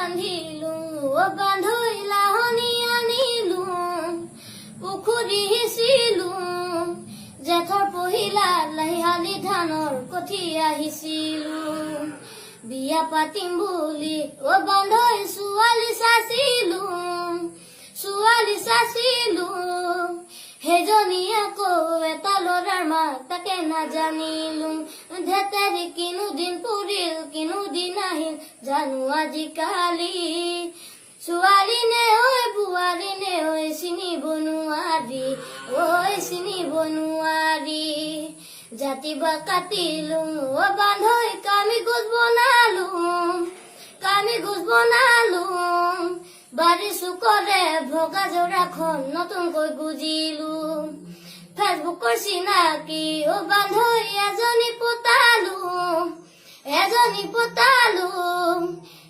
বান্ধিলো ও বান্ধৈ লাহনি আনিলো পুখুৰী সিঁচিলো জেঠৰ পহিলা লাহিহালি ধানৰ কঠীয়া সিঁচিলো বিয়া পাতিম বুলি ও বান্ধৈ ছোৱালী চাচিলো সেইজনী আকৌ এটা ল'ৰাৰ মাক তাকে নাজানিলো ধেতেৰি কিনো দিন পৰিল কিনো দিন আহিল জানো আজিকালি ছোৱালী নে ঐ বোৱাৰী নে ঐ চিনিব নোৱাৰি জাতি বা কাটিলো ও বান্ধৈ কামি গোজ বনালো বাৰী চুকৰে ভগা জোৰাখন নতুনকৈ গুজিলো ফেচবুকৰ চিনাকি ও বান্ধৈ এজনী পতালো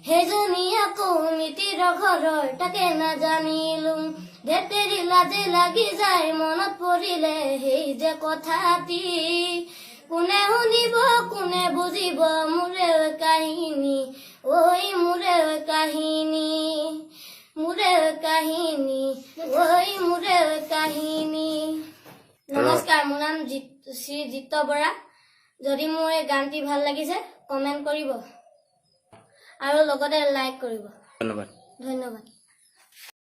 সেইজনী আকৌ মিতিৰ ঘৰৰ তাকে নাজানিলো ধেতেৰি লাজে লাগি যায় মনত পৰিলে সেই যে কথাটি কোনে শুনিব কোনে বুজিব মোৰে কাহিনী ঐ মোৰে কাহিনী নমস্কাৰ মোৰ নাম শ্ৰী জিত বৰা যদি মোৰ এই গানটি ভাল লাগিছে কমেণ্ট কৰিব আৰু লগতে লাইক কৰিব ধন্যবাদ ধন্যবাদ